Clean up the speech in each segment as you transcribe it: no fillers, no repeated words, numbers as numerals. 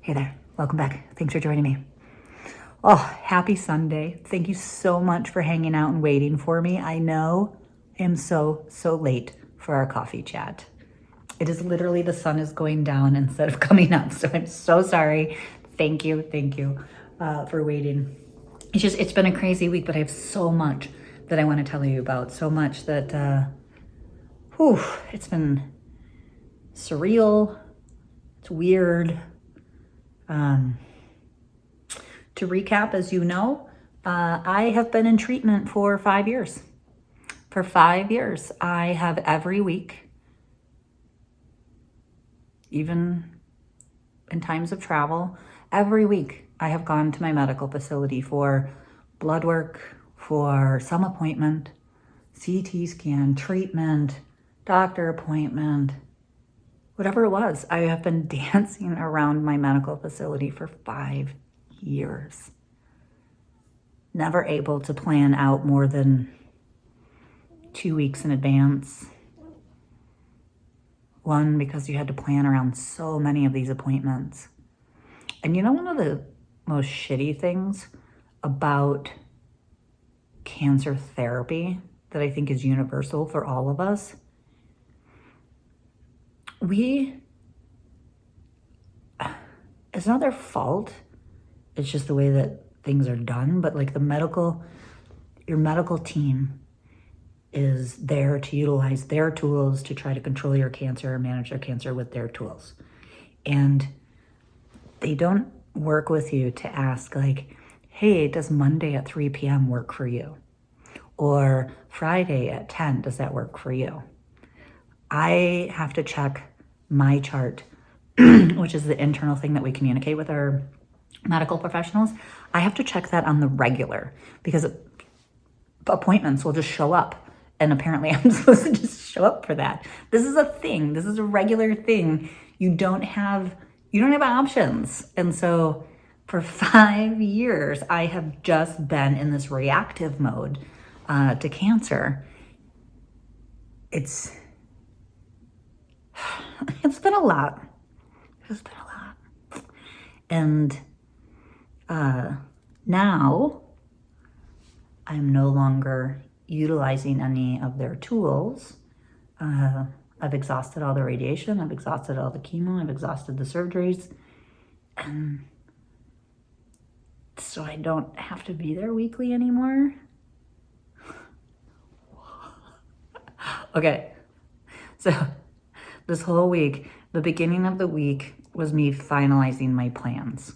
Hey there, welcome back. Thanks for joining me. Oh, happy Sunday. Thank you so much for hanging out and waiting for me. I know I am so late for our coffee chat. It is literally the sun is going down instead of coming up, so I'm so sorry. Thank you for waiting. It's been a crazy week, but I have so much that I want to tell you about. So much that, it's been surreal. It's weird. To recap, as you know, I have been in treatment for 5 years. For 5 years, I have every week, even in times of travel, every week I have gone to my medical facility for blood work, for some appointment, CT scan, treatment, doctor appointment, whatever it was. I have been dancing around my medical facility for 5 years. Never able to plan out more than 2 weeks in advance. One, because you had to plan around so many of these appointments. And you know, one of the most shitty things about cancer therapy that I think is universal for all of us, it's not their fault. It's just the way that things are done. But like your medical team is there to utilize their tools to try to control your cancer or manage your cancer with their tools. And they don't work with you to ask like, hey, does Monday at 3 p.m. work for you? Or Friday at 10, does that work for you? I have to check my chart, which is the internal thing that we communicate with our medical professionals. I have to check that on the regular because appointments will just show up. And apparently I'm supposed to just show up for that. This is a thing. This is a regular thing. You don't have options. And so for 5 years, I have just been in this reactive mode to cancer. It's been a lot. It's been a lot. And now I'm no longer utilizing any of their tools. I've exhausted all the radiation. I've exhausted all the chemo. I've exhausted the surgeries. And so I don't have to be there weekly anymore. Okay. So this whole week, the beginning of the week was me finalizing my plans.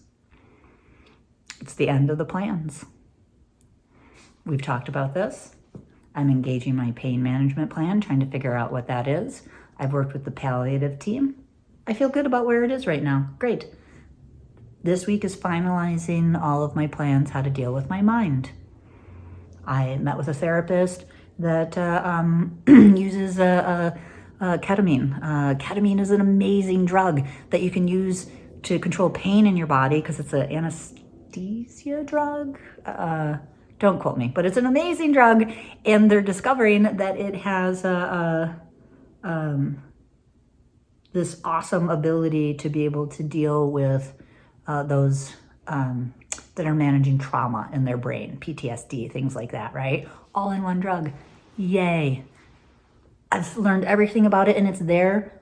It's the end of the plans. We've talked about this. I'm engaging my pain management plan, trying to figure out what that is. I've worked with the palliative team. I feel good about where it is right now. Great. This week is finalizing all of my plans, how to deal with my mind. I met with a therapist that uses ketamine. Ketamine is an amazing drug that you can use to control pain in your body because it's an anesthesia drug. Don't quote me, but it's an amazing drug, and they're discovering that it has this awesome ability to be able to deal with those that are managing trauma in their brain, PTSD, things like that, right? All in one drug. Yay. I've learned everything about it, and it's there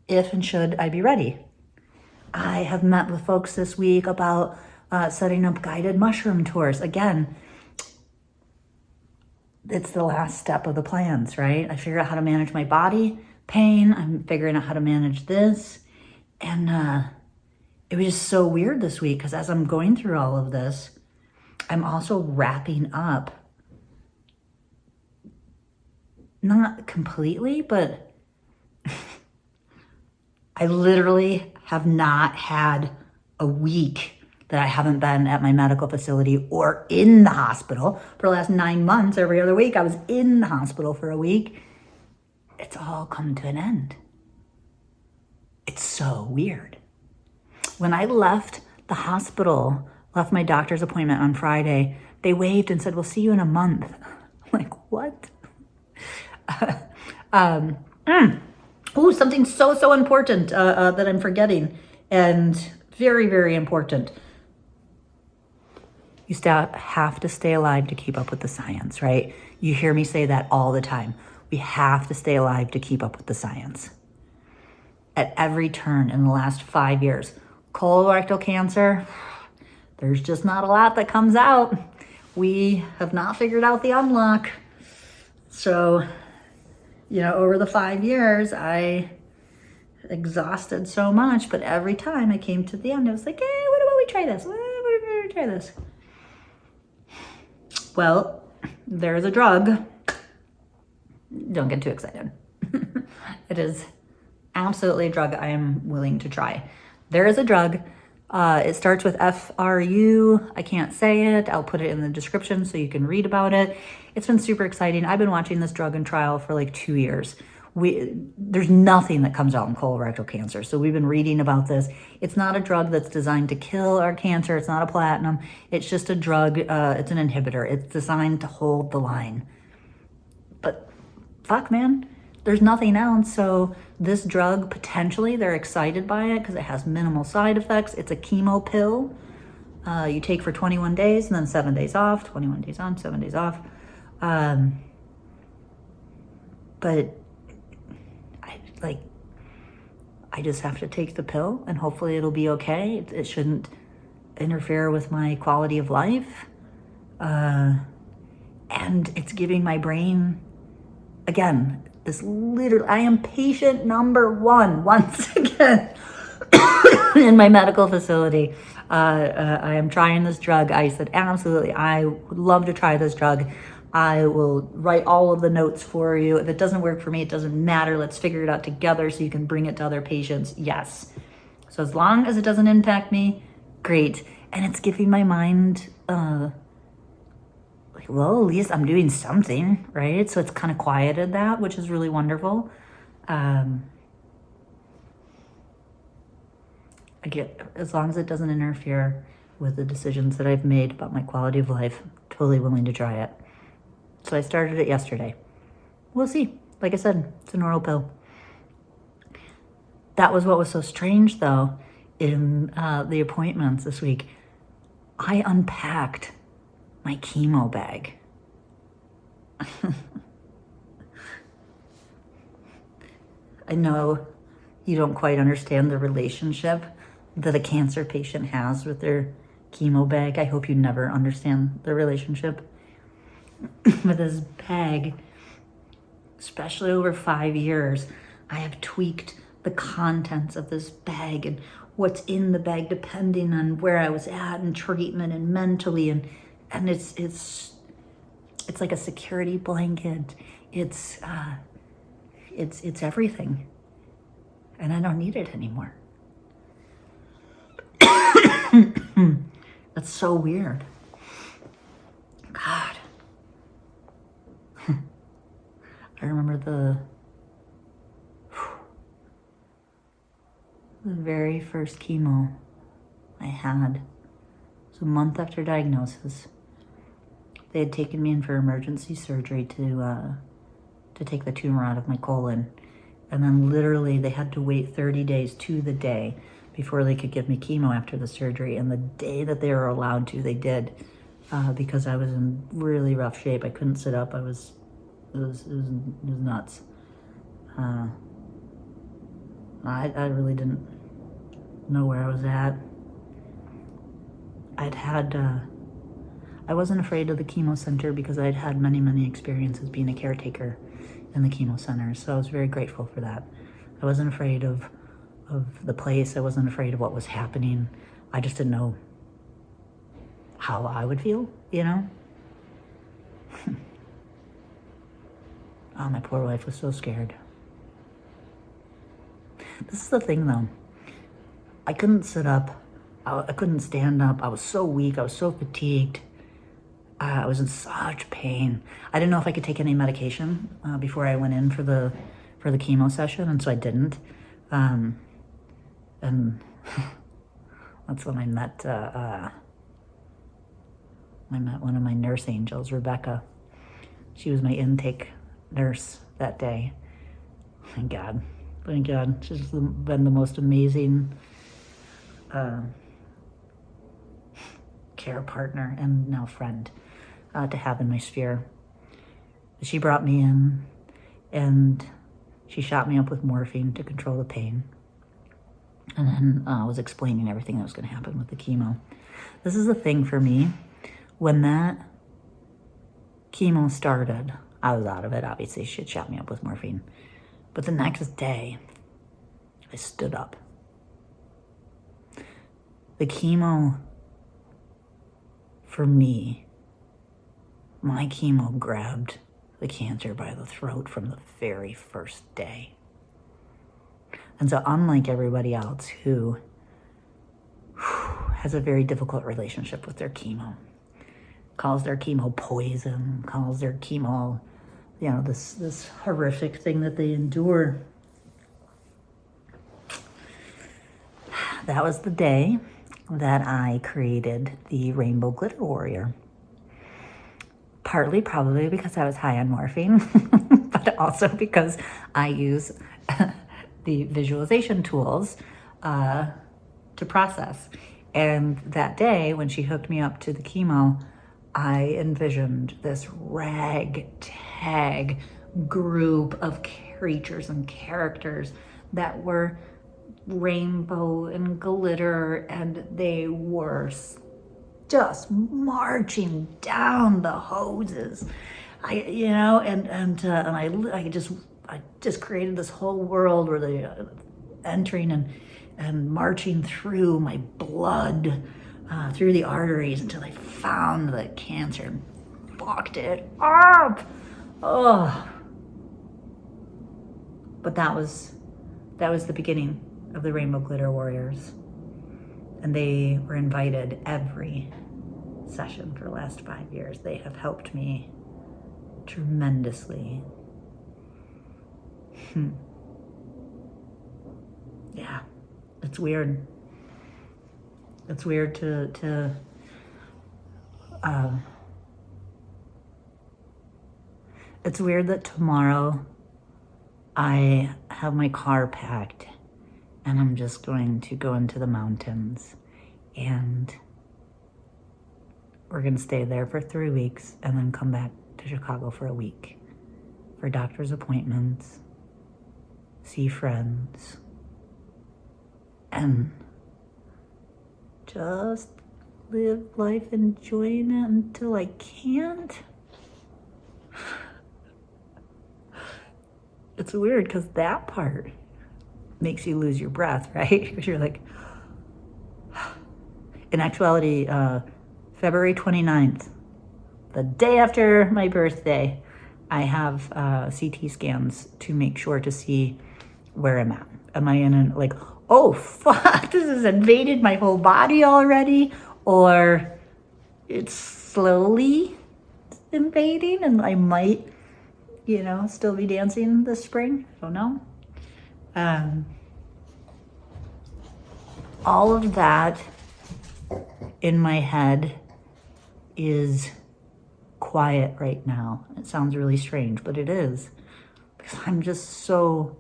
if and should I be ready. I have met with folks this week about setting up guided mushroom tours. Again, it's the last step of the plans, right? I figure out how to manage my body pain. I'm figuring out how to manage this. And it was just so weird this week because as I'm going through all of this, I'm also wrapping up, not completely, but I literally have not had a week that I haven't been at my medical facility or in the hospital. For the last 9 months, every other week, I was in the hospital for a week. It's all come to an end. It's so weird. When I left the hospital, left my doctor's appointment on Friday, they waved and said, we'll see you in a month. I'm like, what? Something so important that I'm forgetting. And Very, very important. You have to stay alive to keep up with the science, right? You hear me say that all the time. We have to stay alive to keep up with the science. At every turn in the last 5 years, colorectal cancer, there's just not a lot that comes out. We have not figured out the unlock. So, over the 5 years, I exhausted so much, but every time I came to the end, I was like, hey, what about we try this? What about we try this? Well, there's a drug. Don't get too excited. It is absolutely a drug I am willing to try. There is a drug. It starts with FRU. I can't say it. I'll put it in the description so you can read about it. It's been super exciting. I've been watching this drug in trial for like 2 years. There's nothing that comes out in colorectal cancer. So we've been reading about this. It's not a drug that's designed to kill our cancer. It's not a platinum. It's just a drug. It's an inhibitor. It's designed to hold the line. But fuck, man, there's nothing else. So this drug, potentially, they're excited by it because it has minimal side effects. It's a chemo pill. You take for 21 days and then 7 days off, 21 days on, 7 days off. But I just have to take the pill and hopefully it'll be okay. It shouldn't interfere with my quality of life. And it's giving my brain, again, I am patient number 1 once again in my medical facility. I am trying this drug. I said, absolutely, I would love to try this drug. I will write all of the notes for you. If it doesn't work for me, it doesn't matter. Let's figure it out together so you can bring it to other patients. Yes. So as long as it doesn't impact me, great. And it's giving my mind, well, at least I'm doing something, right? So it's kind of quieted that, which is really wonderful. As long as it doesn't interfere with the decisions that I've made about my quality of life, totally willing to try it. So I started it yesterday. We'll see. Like I said, it's an oral pill. That was what was so strange, though, in the appointments this week. I unpacked my chemo bag. I know you don't quite understand the relationship that a cancer patient has with their chemo bag. I hope you never understand the relationship. With this bag, especially over 5 years, I have tweaked the contents of this bag and what's in the bag depending on where I was at and treatment and mentally, and it's like a security blanket. It's everything, and I don't need it anymore. That's so weird. God. I remember the very first chemo I had. It was a month after diagnosis. They had taken me in for emergency surgery to take the tumor out of my colon. And then literally they had to wait 30 days to the day before they could give me chemo after the surgery. And the day that they were allowed to, they did, because I was in really rough shape. I couldn't sit up. It was nuts. I really didn't know where I was at. I wasn't afraid of the chemo center because I'd had many, many experiences being a caretaker in the chemo center. So I was very grateful for that. I wasn't afraid of the place. I wasn't afraid of what was happening. I just didn't know how I would feel, Oh, my poor wife was so scared. This is the thing, though. I couldn't sit up. I couldn't stand up. I was so weak. I was so fatigued. I was in such pain. I didn't know if I could take any medication before I went in for the chemo session, and so I didn't. And that's when I met one of my nurse angels, Rebecca. She was my intake nurse that day. Thank God. She's been the most amazing care partner and now friend to have in my sphere. She brought me in and she shot me up with morphine to control the pain. And then was explaining everything that was going to happen with the chemo. This is the thing for me. When that chemo started, I was out of it. Obviously, she shot me up with morphine. But the next day, I stood up. The chemo, for me, my chemo grabbed the cancer by the throat from the very first day. And so unlike everybody else who has a very difficult relationship with their chemo, calls their chemo poison, calls their chemo, this horrific thing that they endure. That was the day that I created the Rainbow Glitter Warrior. Partly probably because I was high on morphine, but also because I use the visualization tools to process. And that day when she hooked me up to the chemo, I envisioned this ragtag group of creatures and characters that were rainbow and glitter, and they were just marching down the hoses. I just created this whole world where they entering and marching through my blood, through the arteries until they found the cancer and fucked it up. Oh. But that was the beginning of the Rainbow Glitter Warriors. And they were invited every session for the last 5 years. They have helped me tremendously. Yeah, it's weird. It's weird it's weird that tomorrow I have my car packed and I'm just going to go into the mountains and we're going to stay there for 3 weeks and then come back to Chicago for a week for doctor's appointments, see friends, and just live life enjoying it until I can't. It's weird because that part makes you lose your breath, right? Because you're like, in actuality, February 29th, the day after my birthday, I have CT scans to make sure to see where I'm at. Am I in oh fuck, this has invaded my whole body already? Or it's slowly invading and I might, still be dancing this spring? I don't know. All of that in my head is quiet right now. It sounds really strange, but it is. Because I'm just so...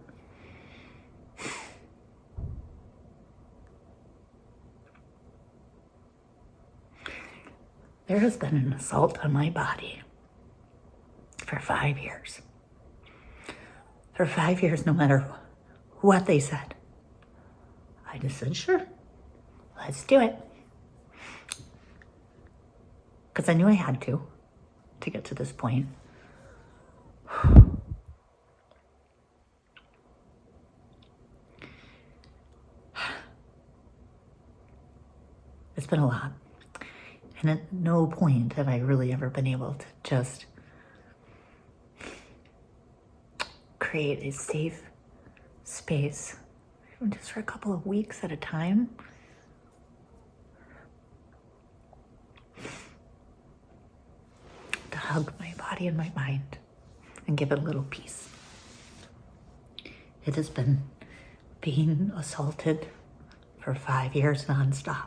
There has been an assault on my body for 5 years. For 5 years, no matter what they said, I just said, sure, let's do it. Because I knew I had to get to this point. It's been a lot. And at no point have I really ever been able to just create a safe space, even just for a couple of weeks at a time. To hug my body and my mind and give it a little peace. It has been being assaulted for 5 years nonstop.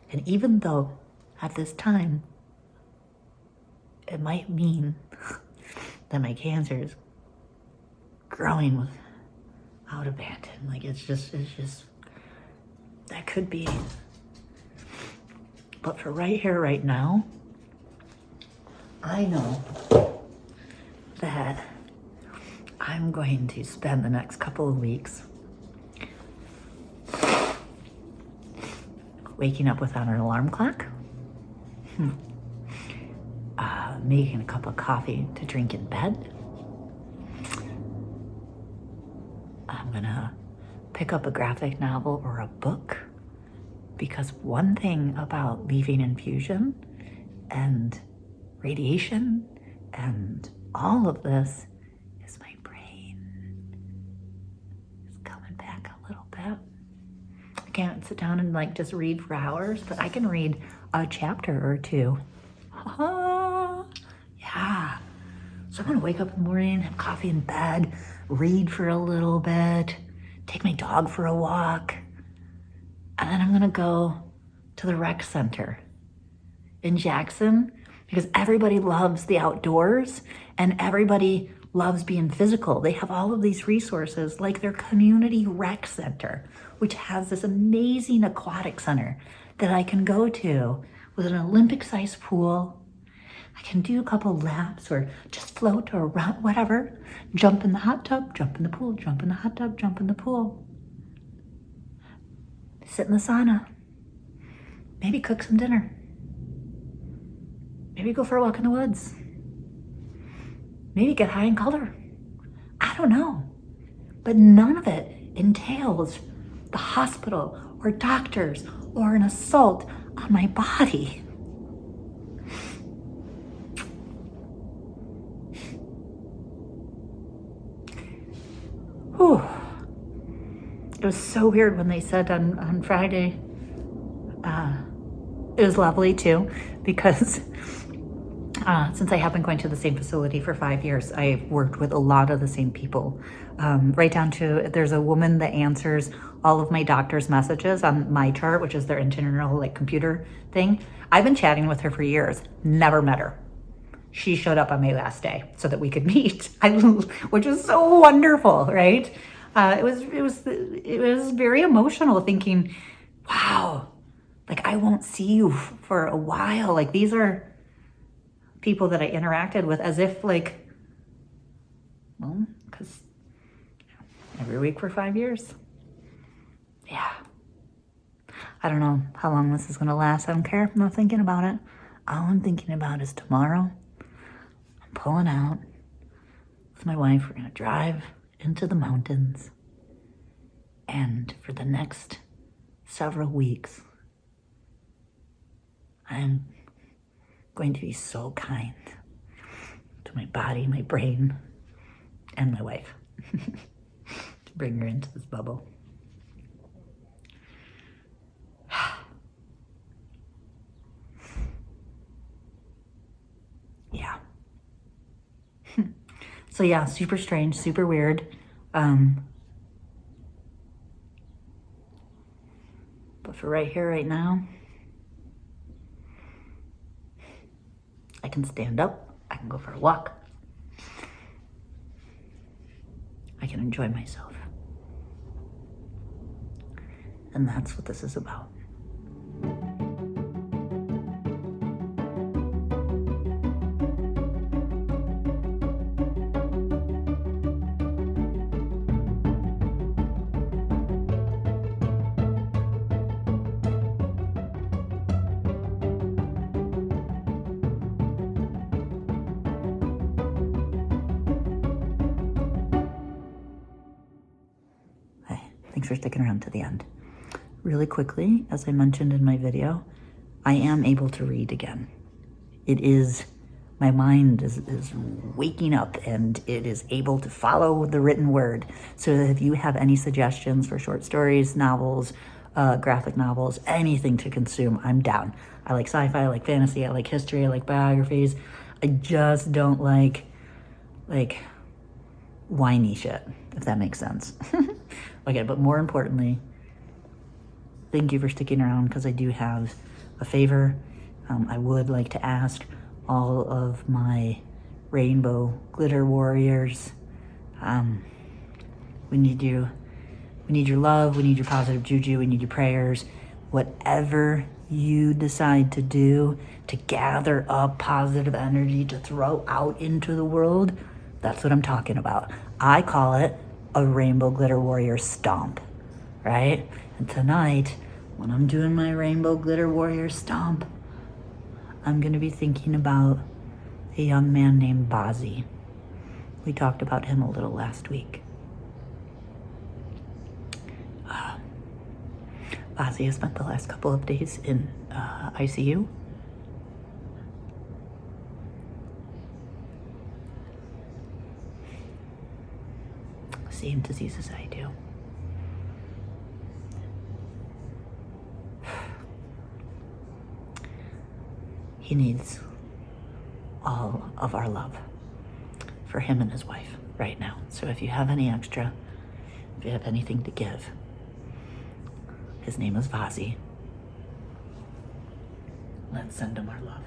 And even though at this time, it might mean that my cancer is growing without abandon. It's just That could be. But for right here, right now, I know that I'm going to spend the next couple of weeks waking up without an alarm clock, making a cup of coffee to drink in bed. I'm gonna pick up a graphic novel or a book, because one thing about leaving infusion and radiation and all of this is my brain is coming back a little bit. I can't sit down and like just read for hours, but I can read a chapter or two. Yeah. So I'm gonna wake up in the morning, have coffee in bed, read for a little bit, take my dog for a walk, and then I'm gonna go to the rec center in Jackson, because everybody loves the outdoors and everybody loves being physical. They have all of these resources like their community rec center, which has this amazing aquatic center that I can go to with an Olympic-sized pool. I can do a couple laps or just float or run, whatever. Jump in the hot tub, jump in the pool, jump in the hot tub, jump in the pool. Sit in the sauna. Maybe cook some dinner. Maybe go for a walk in the woods. Maybe get high in color. I don't know. But none of it entails the hospital or doctors or an assault on my body. Whew. It was so weird when they said on Friday. It was lovely too, because since I have been going to the same facility for 5 years, I've worked with a lot of the same people, right down to there's a woman that answers all of my doctor's messages on my chart, which is their internal like computer thing. I've been chatting with her for years, never met her. She showed up on my last day so that we could meet, which was so wonderful, right? It was very emotional, thinking, wow, like I won't see you for a while. Like these are people that I interacted with as if like, well, because every week for 5 years. Yeah. I don't know how long this is going to last. I don't care. I'm not thinking about it. All I'm thinking about is tomorrow. I'm pulling out with my wife. We're going to drive into the mountains. And for the next several weeks, I'm going to be so kind to my body, my brain, and my wife to bring her into this bubble. Yeah. So yeah, super strange, super weird. But for right here, right now, I can stand up, I can go for a walk, I can enjoy myself. And that's what this is about. Thanks for sticking around to the end. Really quickly, as I mentioned in my video, I am able to read again. It is, my mind is waking up and it is able to follow the written word. So if you have any suggestions for short stories, novels, graphic novels, anything to consume, I'm down. I like sci-fi, I like fantasy, I like history, I like biographies. I just don't like whiny shit, if that makes sense. Okay, but more importantly, thank you for sticking around, because I do have a favor. I would like to ask all of my rainbow glitter warriors, we need you We need your love. We need your positive juju. We need your prayers. Whatever you decide to do to gather up positive energy to throw out into the world, that's what I'm talking about. I call it a rainbow glitter warrior stomp, right? And tonight, when I'm doing my rainbow glitter warrior stomp, I'm going to be thinking about a young man named Bazi. We talked about him a little last week. Bazi has spent the last couple of days in ICU. Same disease as I do. He needs all of our love for him and his wife right now. So if you have any extra, if you have anything to give, his name is Vazi. Let's send him our love.